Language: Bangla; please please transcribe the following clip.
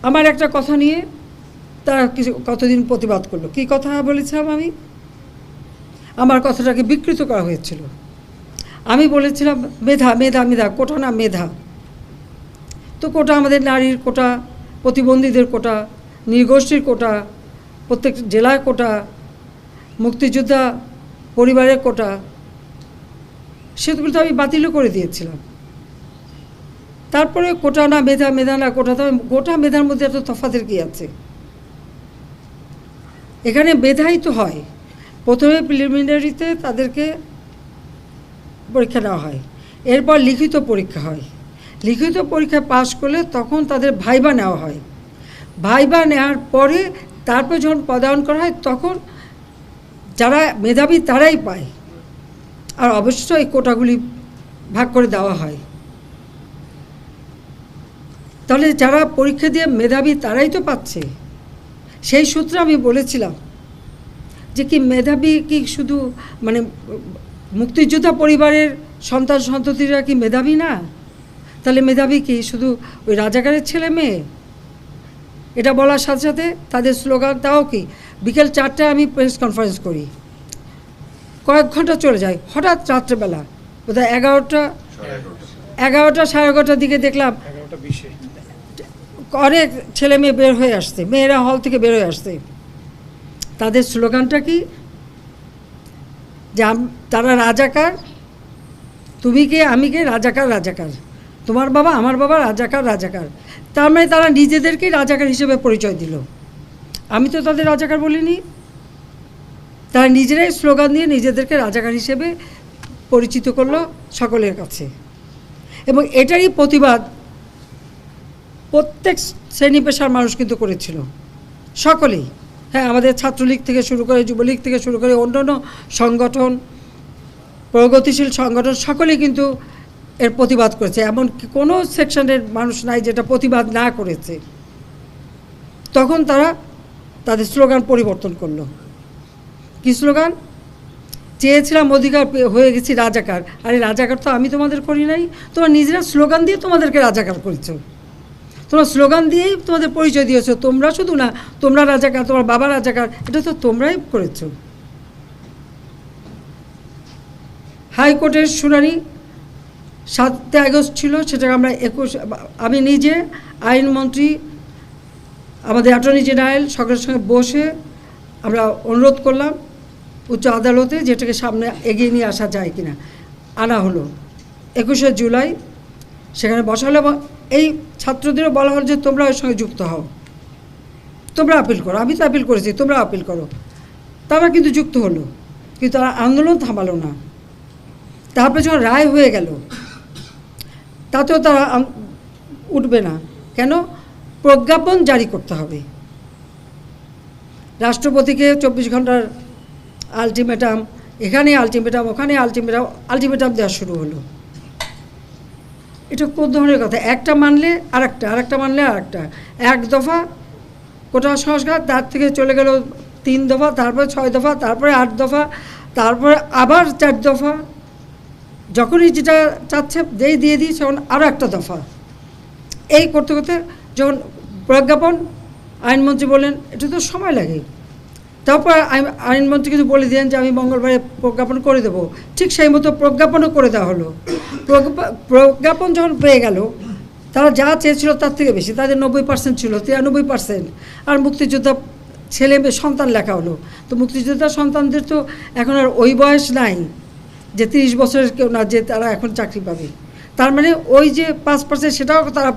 আমার একটা কথা নিয়ে তারা কিছু কতদিন প্রতিবাদ করলো। কি কথা বলেছিলাম আমি? আমার কথাটাকে বিকৃত করা হয়েছিল। আমি বলেছিলাম মেধা মেধা মেধা, কোটা না মেধা। তো কোটা আমাদের নারীর কোটা, প্রতিবন্ধীদের কোটা, নৃগোষ্ঠীর কোটা, প্রত্যেক জেলার কোটা, মুক্তিযোদ্ধা পরিবারের কোটা, সেগুলো তো আমি বাতিলও করে দিয়েছিলাম। তারপরে কোটা না মেধা, মেধা না কোটা, তবে কোটা মেধার মধ্যে এত তফাতের কী আছে? এখানে মেধাই তো হয়। প্রথমে প্রিলিমিনারিতে তাদেরকে পরীক্ষা নেওয়া হয়, এরপর লিখিত পরীক্ষা হয়। লিখিত পরীক্ষা পাশ করলে তখন তাদের ভাইবা নেওয়া হয়। ভাইবা নেওয়ার পরে তারপর যখন পদায়ন করা হয় তখন যারা মেধাবী তারাই পায়। আর অবশ্যই এই কোটাগুলি ভাগ করে দেওয়া হয়। তাহলে যারা পরীক্ষা দিয়ে মেধাবী তারাই তো পাচ্ছে। সেই সূত্রে আমি বলেছিলাম যে কি মেধাবী কি শুধু মানে মুক্তিযোদ্ধা পরিবারের সন্তান সন্ততিরা কি মেধাবী না? তাহলে মেধাবী কি শুধু ওই রাজাকারের ছেলে মেয়ে? এটা বলার সাথে সাথে তাদের স্লোগান, তাও কি বিকেল 4টায় আমি প্রেস কনফারেন্স করি, কয়েক ঘন্টা চলে যায়, হঠাৎ রাত্রেবেলা বোধহয় 11টা 11:30টার দিকে দেখলাম অনেক ছেলে মেয়ে বের হয়ে আসছে, মেয়েরা হল থেকে বের হয়ে আসছে। তাদের স্লোগানটা কি? যে তারা রাজাকার, তুমি কে আমি কে, রাজাকার রাজাকার, তোমার বাবা আমার বাবা, রাজাকার রাজাকার। তার মানে তারা নিজেদেরকেই রাজাকার হিসেবে পরিচয় দিল। আমি তো তাদের রাজাকার বলিনি। তারা নিজেরাই স্লোগান দিয়ে নিজেদেরকে রাজাকার হিসেবে পরিচিত করলো সকলের কাছে। এবং এটারই প্রতিবাদ প্রত্যেক শ্রেণী পেশার মানুষ কিন্তু করেছিল, সকলেই। হ্যাঁ, আমাদের ছাত্রলীগ থেকে শুরু করে, যুবলীগ থেকে শুরু করে অন্যান্য সংগঠন, প্রগতিশীল সংগঠন সকলেই কিন্তু এর প্রতিবাদ করেছে। এমন কোনো সেকশনের মানুষ নাই যেটা প্রতিবাদ না করেছে। তখন তারা তাদের স্লোগান পরিবর্তন করলো। কী স্লোগান? চেয়েছিলাম অধিকার, হয়ে গেছি রাজাকার। আরে রাজাকার তো আমি তোমাদের করি নাই, তোমরা নিজেরা স্লোগান দিয়ে তোমাদেরকে রাজাকার করেছো। তোমরা স্লোগান দিয়েই তোমাদের পরিচয় দিয়েছো। তোমরা শুধু না, তোমরা রাজাকার, তোমার বাবা রাজাকার, এটা তো তোমরাই করেছো। হাইকোর্টের শুনানি 7 আগস্ট ছিল, সেটাকে আমরা 21, আমি নিজে আইনমন্ত্রী, আমাদের অ্যাটর্নি জেনারেল সকলের সঙ্গে বসে আমরা অনুরোধ করলাম উচ্চ আদালতে, যেটাকে সামনে এগিয়ে নিয়ে আসা যায় কিনা। আনা হলো 21শে জুলাই। সেখানে বসা হলো এবং এই ছাত্রদেরও বলা হলো যে তোমরা ওর সঙ্গে যুক্ত হও, তোমরা আপিল করো। আমি তো আপিল করেছি, তোমরা আপিল করো। তারা কিন্তু যুক্ত হলো, কিন্তু তারা আন্দোলন থামালো না। তারপরে যখন রায় হয়ে গেল তাতেও তারা উঠবে না। কেন? প্রজ্ঞাপন জারি করতে হবে। রাষ্ট্রপতিকে 24 ঘন্টার আলটিমেটাম, এখানে আলটিমেটাম, ওখানে আলটিমেটাম, আলটিমেটাম দেওয়া শুরু হলো। এটা কোন ধরনের কথা? একটা মানলে আরেকটা, আরেকটা মানলে আরেকটা। 1 দফা কোটা সংস্কার, তার থেকে চলে গেল 3 দফা, তারপরে 6 দফা, তারপরে 8 দফা, তারপরে আবার 4 দফা। যখনই যেটা চাচ্ছে যেই দিয়ে দিই তখন আরও একটা দফা। এই করতে করতে যখন প্রজ্ঞাপন, আইনমন্ত্রী বলেন এটা তো সময় লাগে। তারপর আইনমন্ত্রী কিন্তু বলে দিলেন যে আমি মঙ্গলবারে প্রজ্ঞাপন করে দেবো। ঠিক সেই মতো প্রজ্ঞাপনও করে দেওয়া হলো। প্রজ্ঞাপন যখন পেয়ে গেল, তারা যা চেয়েছিল তার থেকে বেশি, তাদের 90% ছিল, 93%। আর মুক্তিযোদ্ধা ছেলে মেয়ে সন্তান লেখা হলো। তো মুক্তিযোদ্ধা সন্তানদের তো এখন আর ওই বয়স নাই যে 30 বছরের কেউ না, যে তারা এখন চাকরি পাবে। তার মানে ওই যে 5% সেটাও তারা